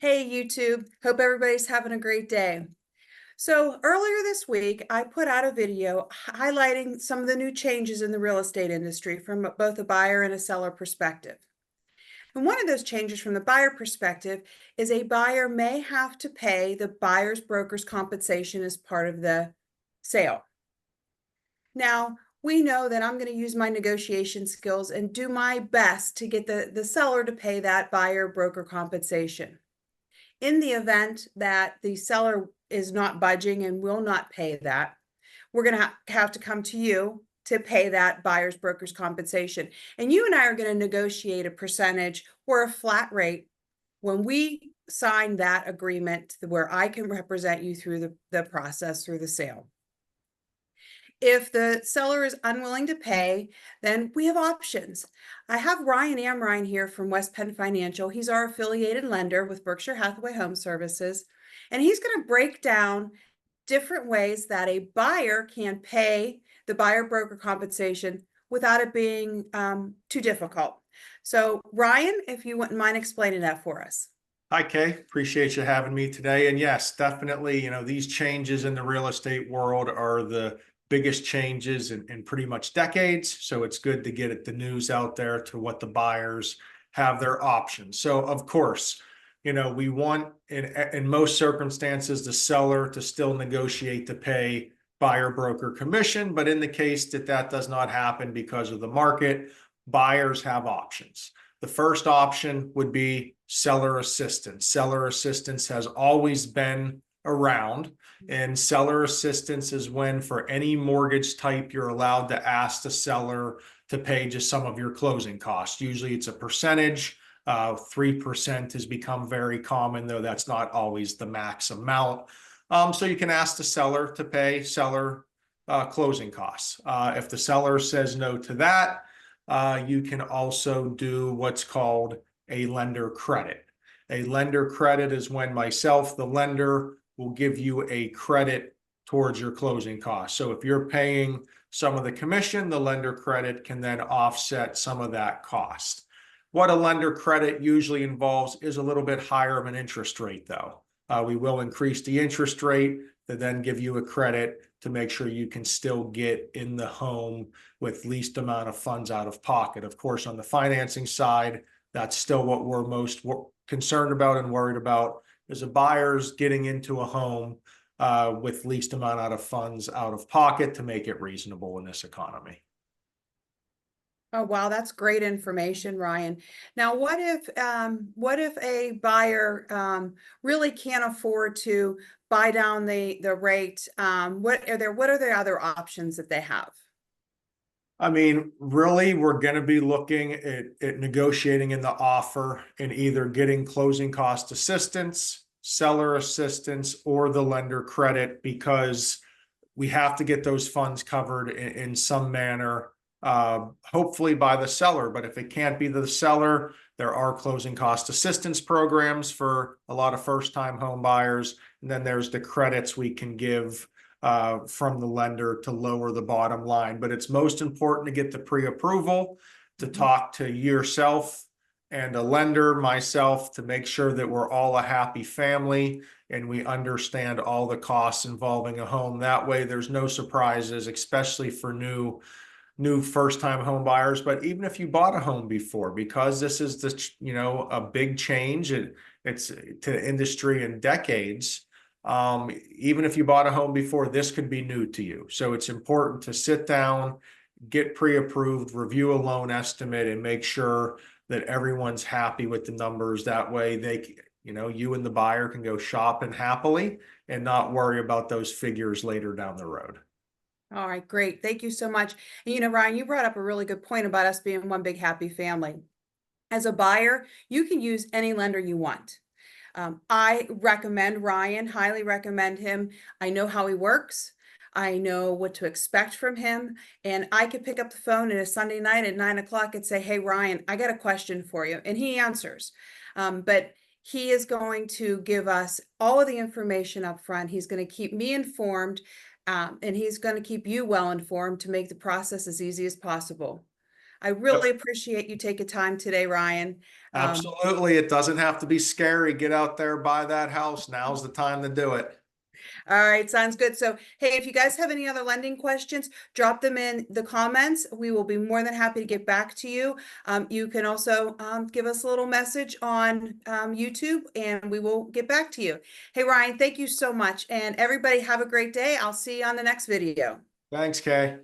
Hey, YouTube. Hope everybody's having a great day. So, earlier this week, I put out a video highlighting some of the new changes in the real estate industry from both a buyer and a seller perspective. And one of those changes from the buyer perspective is a buyer may have to pay the buyer's broker's compensation as part of the sale. Now, we know that I'm going to use my negotiation skills and do my best to get the seller to pay that buyer broker compensation. In the event that the seller is not budging and will not pay that, we're going to have to come to you to pay that buyer's broker's compensation. And you and I are going to negotiate a percentage or a flat rate when we sign that agreement where I can represent you through the process, through the sale. If the seller is unwilling to pay, then we have options. I have Ryan Amrine here from West Penn Financial. He's our affiliated lender with Berkshire Hathaway Home Services, and he's going to break down different ways that a buyer can pay the buyer broker compensation without it being too difficult. So, Ryan, if you wouldn't mind explaining that for us. Hi, Kay. Appreciate you having me today. And yes, definitely, these changes in the real estate world are the biggest changes in pretty much decades. So it's good to get the news out there to what the buyers have their options. So of course, we want in most circumstances the seller to still negotiate to pay buyer broker commission. But in the case that that does not happen because of the market, buyers have options. The first option would be seller assistance. Seller assistance has always been around, and seller assistance is when for any mortgage type, you're allowed to ask the seller to pay just some of your closing costs. Usually it's a percentage. 3% has become very common, though that's not always the max amount. So you can ask the seller to pay seller closing costs. If the seller says no to that, you can also do what's called a lender credit. A lender credit is when myself, the lender, will give you a credit towards your closing costs. So if you're paying some of the commission, the lender credit can then offset some of that cost. What a lender credit usually involves is a little bit higher of an interest rate, though. We will increase the interest rate to then give you a credit to make sure you can still get in the home with least amount of funds out of pocket. Of course, on the financing side, that's still what we're most concerned about and worried about is a buyer's getting into a home with least amount out of funds out of pocket to make it reasonable in this economy. Oh, wow, that's great information, Ryan. Now, what if a buyer really can't afford to buy down the rate? What are the other options that they have? I mean, really, we're going to be looking at negotiating in the offer and either getting closing cost assistance, seller assistance, or the lender credit because we have to get those funds covered in some manner, hopefully by the seller. But if it can't be the seller, there are closing cost assistance programs for a lot of first-time home buyers. And then there's the credits we can give from the lender to lower the bottom line. But it's most important to get the pre-approval, to talk to yourself and a lender, myself, to make sure that we're all a happy family and we understand all the costs involving a home. That way there's no surprises, especially for new first-time home buyers. But even if you bought a home before, because this is a big change, it's to the industry in decades. Even if you bought a home before, this could be new to you. So it's important to sit down, get pre-approved, review a loan estimate, and make sure that everyone's happy with the numbers. That way you and the buyer can go shopping happily and not worry about those figures later down the road. All right, great. Thank you so much. And Ryan, you brought up a really good point about us being one big happy family. As a buyer, you can use any lender you want. I recommend Ryan, highly recommend him. I know how he works. I know what to expect from him. And I could pick up the phone on a Sunday night at 9 o'clock and say, hey, Ryan, I got a question for you. And he answers. But he is going to give us all of the information up front. He's going to keep me informed. And he's going to keep you well informed to make the process as easy as possible. I really appreciate you taking time today, Ryan. Absolutely. It doesn't have to be scary. Get out there, buy that house. Now's the time to do it. All right, sounds good. So, hey, if you guys have any other lending questions, drop them in the comments. We will be more than happy to get back to you. You can also give us a little message on YouTube and we will get back to you. Hey, Ryan, thank you so much. And everybody have a great day. I'll see you on the next video. Thanks, Kay.